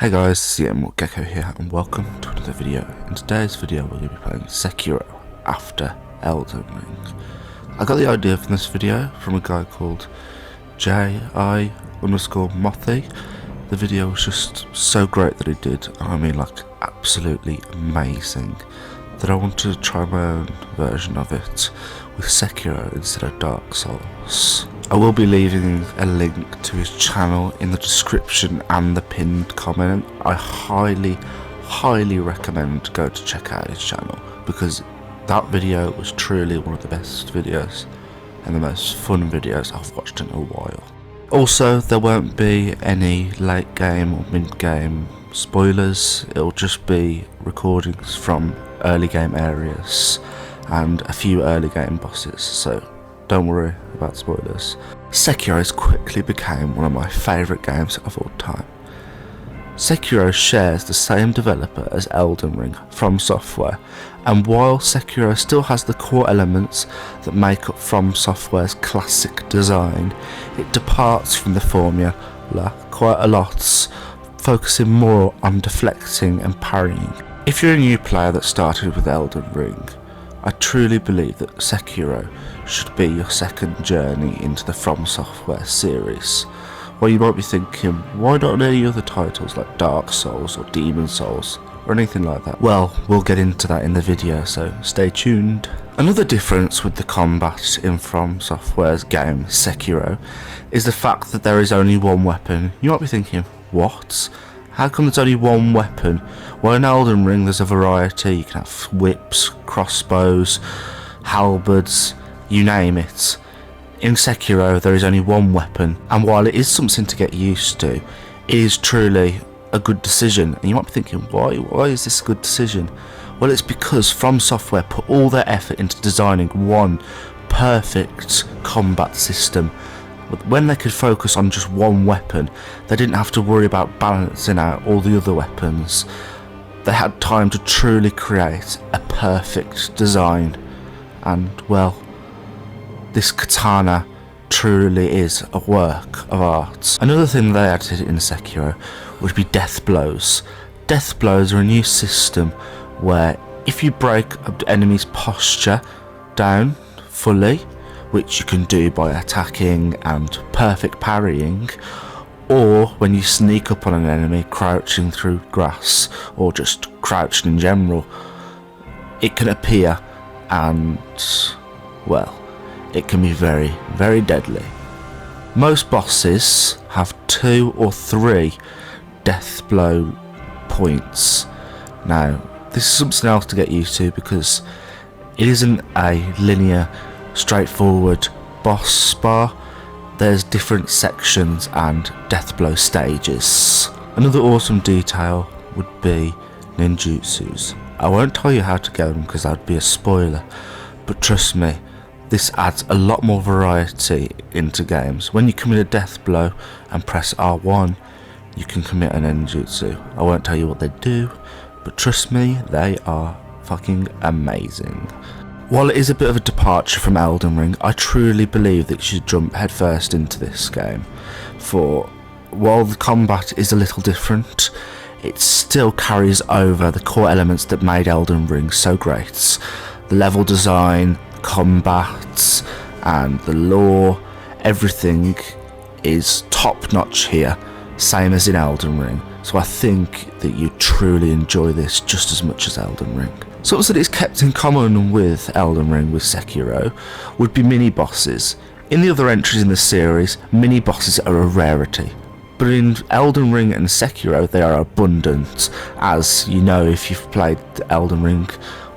Hey guys, it's the Emerald Gecko here and welcome to another video. In today's video we're going to be playing Sekiro after Elden Ring. I got the idea for this video from a guy called JI_Mothy. The video was just so great that he did, I mean like absolutely amazing, that I wanted to try my own version of it with Sekiro instead of Dark Souls. I will be leaving a link to his channel in the description and the pinned comment. I highly recommend go to check out his channel because that video was truly one of the best videos and the most fun videos I've watched in a while. Also, there won't be any late game or mid game spoilers, it'll just be recordings from early game areas and a few early game bosses, so don't worry about spoilers. Sekiro quickly became one of my favourite games of all time. Sekiro shares the same developer as Elden Ring, FromSoftware, and while Sekiro still has the core elements that make up FromSoftware's classic design, it departs from the formula quite a lot, focusing more on deflecting and parrying. If you're a new player that started with Elden Ring, I truly believe that Sekiro should be your second journey into the FromSoftware series. Well, you might be thinking, why not any other titles like Dark Souls or Demon Souls or anything like that? Well, we'll get into that in the video, so stay tuned. Another difference with the combat in FromSoftware's game Sekiro is the fact that there is only one weapon. You might be thinking, what? How come there's only one weapon? Well, in Elden Ring there's a variety. You can have whips, crossbows, halberds, you name it. In Sekiro there is only one weapon, and while it is something to get used to, it is truly a good decision. And you might be thinking, why is this a good decision? Well, it's because FromSoftware put all their effort into designing one perfect combat system. When they could focus on just one weapon, they didn't have to worry about balancing out all the other weapons. They had time to truly create a perfect design, and well, this katana truly is a work of art. Another thing they added in Sekiro would be death blows. Death blows are a new system where if you break an enemy's posture down fully, which you can do by attacking and perfect parrying, or when you sneak up on an enemy crouching through grass or just crouching in general, it can appear and, well, it can be very deadly. Most bosses have 2 or 3 death blow points. Now, this is something else to get used to because it isn't a linear straightforward boss bar. There's different sections and death blow stages. Another awesome detail would be ninjutsus. I won't tell you how to get them because that would be a spoiler, but trust me, this adds a lot more variety into games. When you commit a death blow and press R1, you can commit an ninjutsu. I won't tell you what they do, but trust me, they are fucking amazing. While it is a bit of a departure from Elden Ring, I truly believe that you should jump headfirst into this game, for while the combat is a little different, it still carries over the core elements that made Elden Ring so great. The level design, combat, and the lore, everything is top notch here, same as in Elden Ring, so I think that you truly enjoy this just as much as Elden Ring. Something that is kept in common with Elden Ring with Sekiro would be mini-bosses. In the other entries in the series, mini-bosses are a rarity, but in Elden Ring and Sekiro they are abundant, as you know if you've played Elden Ring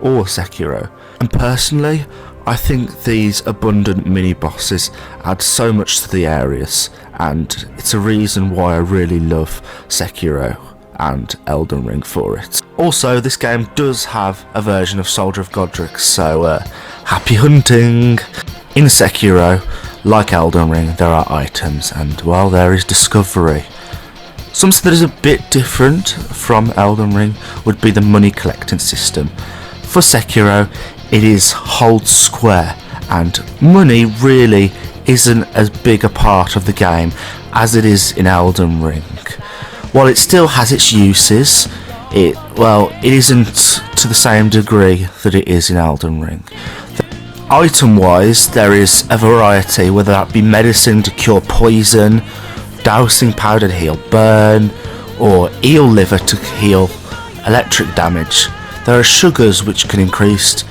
or Sekiro. And personally, I think these abundant mini-bosses add so much to the areas, and it's a reason why I really love Sekiro and Elden Ring for it. Also, this game does have a version of Soldier of Godric, so happy hunting! In Sekiro, like Elden Ring, there are items, and well, there is discovery. Something that is a bit different from Elden Ring would be the money collecting system. For Sekiro, it is hold square, and money really isn't as big a part of the game as it is in Elden Ring. While it still has its uses, it isn't to the same degree that it is in Elden Ring. Item wise, there is a variety, whether that be medicine to cure poison, dousing powder to heal burn, or eel liver to heal electric damage. There are sugars which can increase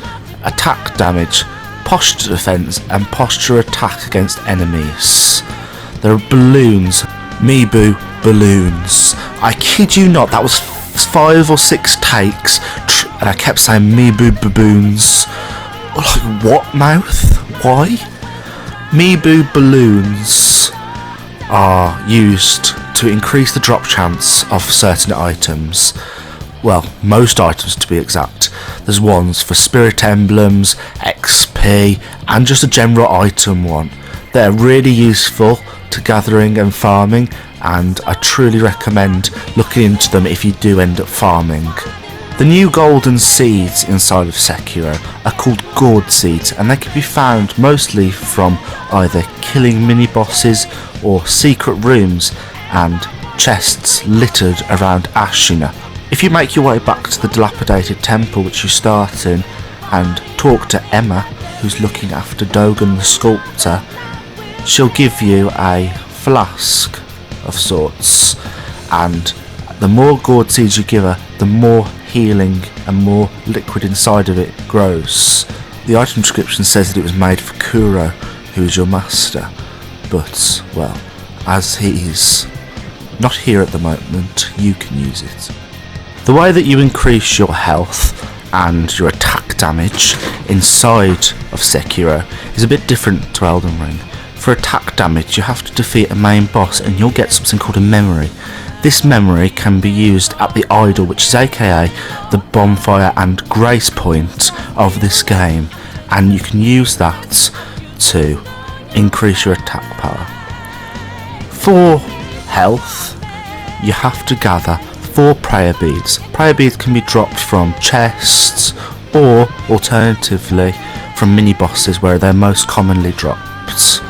attack damage, posture defense, and posture attack against enemies. There are balloons, Mibu balloons. I kid you not, that was 5 or 6 takes, and I kept saying Mibu baboons. Like, what, mouth? Why? Mibu balloons are used to increase the drop chance of certain items. Well, most items to be exact. There's ones for spirit emblems, XP, and just a general item one. They're really useful to gathering and farming, and I truly recommend looking into them if you do end up farming. The new golden seeds inside of Sekiro are called gourd seeds, and they can be found mostly from either killing mini-bosses or secret rooms and chests littered around Ashina. If you make your way back to the Dilapidated temple which you start in and talk to Emma, who's looking after Dogen the sculptor, she'll give you a flask of sorts, and the more gourd seeds you give her, the more healing and more liquid inside of it grows. The item description says that it was made for Kuro, who is your master, but, well, as he's not here at the moment, you can use it. The way that you increase your health and your attack damage inside of Sekiro is a bit different to Elden Ring. For attack damage, you have to defeat a main boss and you'll get something called a memory. This memory can be used at the idol, which is aka the bonfire and grace point of this game, and you can use that to increase your attack power. For health, you have to gather 4 prayer beads. Prayer beads can be dropped from chests or alternatively from mini bosses where they're most commonly dropped.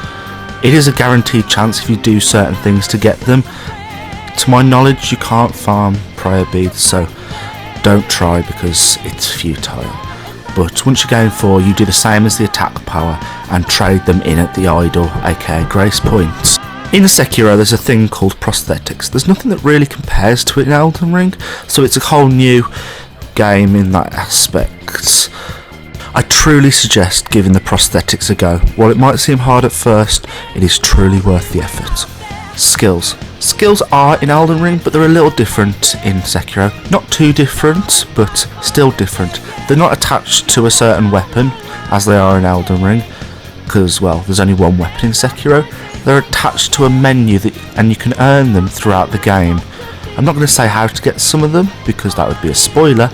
It is a guaranteed chance if you do certain things to get them. To my knowledge, you can't farm prayer beads, so don't try because it's futile. But once you're going 4, you do the same as the attack power and trade them in at the idol, aka grace points. In Sekiro there's a thing called prosthetics. There's nothing that really compares to it in Elden Ring, so it's a whole new game in that aspect. I truly suggest giving the prosthetics a go. While it might seem hard at first, it is truly worth the effort. Skills. Skills are in Elden Ring, but they're a little different in Sekiro. Not too different, but still different. They're not attached to a certain weapon, as they are in Elden Ring, because, well, there's only one weapon in Sekiro. They're attached to a menu, and you can earn them throughout the game. I'm not going to say how to get some of them, because that would be a spoiler,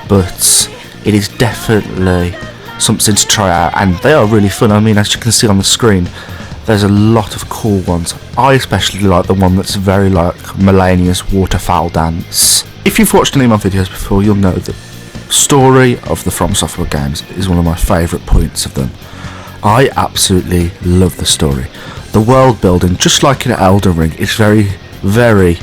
but it is definitely something to try out, and they are really fun. I mean, as you can see on the screen, there's a lot of cool ones. I especially like the one that's very like Melania's waterfowl dance. If you've watched any of my videos before, you'll know that the story of the FromSoftware games is one of my favourite points of them. I absolutely love the story. The world building, just like in Elden Ring, is very, very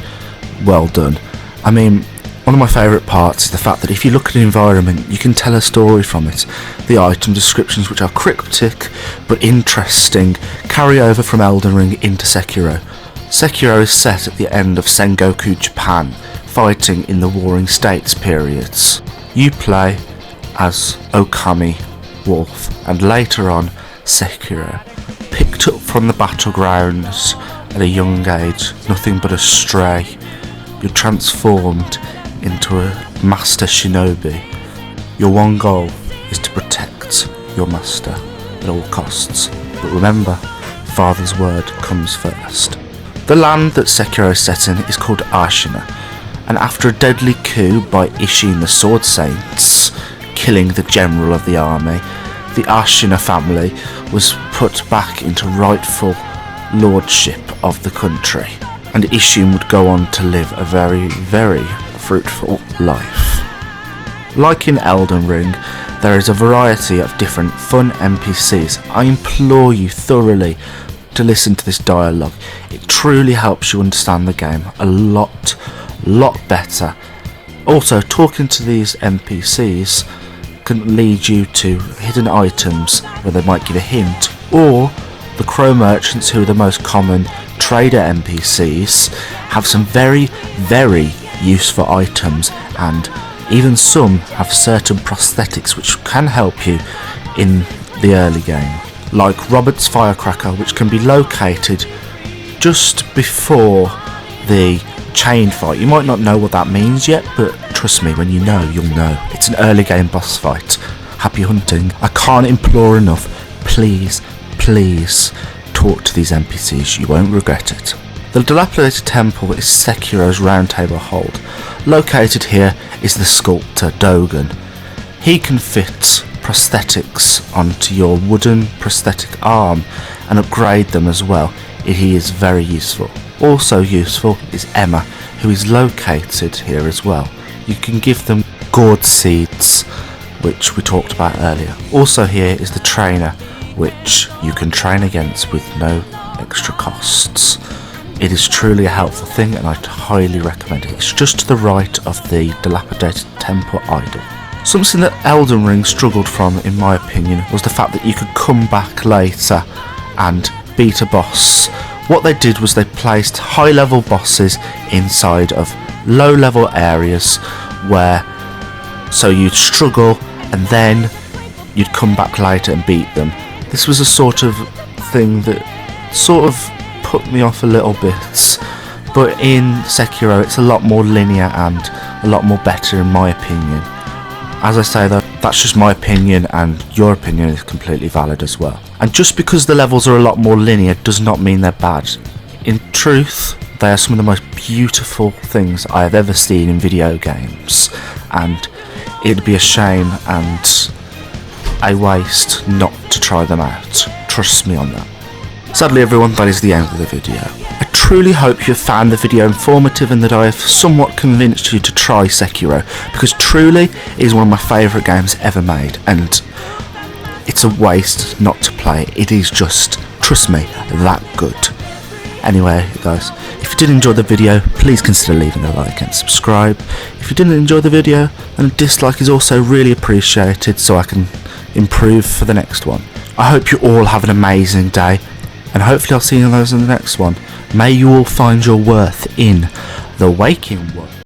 well done. I mean, one of my favourite parts is the fact that if you look at an environment, you can tell a story from it. The item descriptions, which are cryptic but interesting, carry over from Elden Ring into Sekiro. Sekiro is set at the end of Sengoku Japan, fighting in the Warring States periods. You play as Okami Wolf, and later on Sekiro, picked up from the battlegrounds at a young age, nothing but a stray. You're transformed into a master shinobi. Your one goal is to protect your master at all costs. But remember, Father's word comes first. The land that Sekiro is set in is called Ashina, and after a deadly coup by Ishin the Sword Saints, killing the general of the army, the Ashina family was put back into rightful lordship of the country, and Ishin would go on to live a very, very fruitful life. Like in Elden Ring, there is a variety of different fun NPCs. I implore you thoroughly to listen to this dialogue. It truly helps you understand the game a lot lot better. Also, talking to these NPCs can lead you to hidden items where they might give a hint, or the crow merchants, who are the most common trader NPCs, have some very useful items, and even some have certain prosthetics which can help you in the early game, like Robert's firecracker, which can be located just before the chain fight. You might not know what that means yet, but trust me, when you know, you'll know. It's an early game boss fight. Happy hunting. I can't implore enough, please talk to these NPCs, you won't regret it. The Dilapidated Temple is Sekiro's round table hold. Located here is the sculptor Dogen. He can fit prosthetics onto your wooden prosthetic arm and upgrade them as well. He is very useful. Also useful is Emma, who is located here as well. You can give them gourd seeds, which we talked about earlier. Also here is the trainer, which you can train against with no extra costs. It is truly a helpful thing, and I'd highly recommend it. It's just to the right of the Dilapidated Temple idol. Something that Elden Ring struggled from, in my opinion, was the fact that you could come back later and beat a boss. What they did was they placed high level bosses inside of low level areas where, so you'd struggle and then you'd come back later and beat them. This was a sort of thing that sort of put me off a little bit, but in Sekiro it's a lot more linear and a lot more better in my opinion. As I say though, that's just my opinion, and your opinion is completely valid as well. And just because the levels are a lot more linear does not mean they're bad. In truth, they are some of the most beautiful things I have ever seen in video games, and it'd be a shame and a waste not to try them out. Trust me on that. Sadly everyone, that is the end of the video. I truly hope you have found the video informative and that I have somewhat convinced you to try Sekiro, because truly it is one of my favourite games ever made, and it's a waste not to play. It is just, trust me, that good. Anyway guys, if you did enjoy the video, please consider leaving a like and subscribe. If you didn't enjoy the video, then a dislike is also really appreciated so I can improve for the next one. I hope you all have an amazing day, and hopefully I'll see you in the next one. May you all find your worth in the waking one.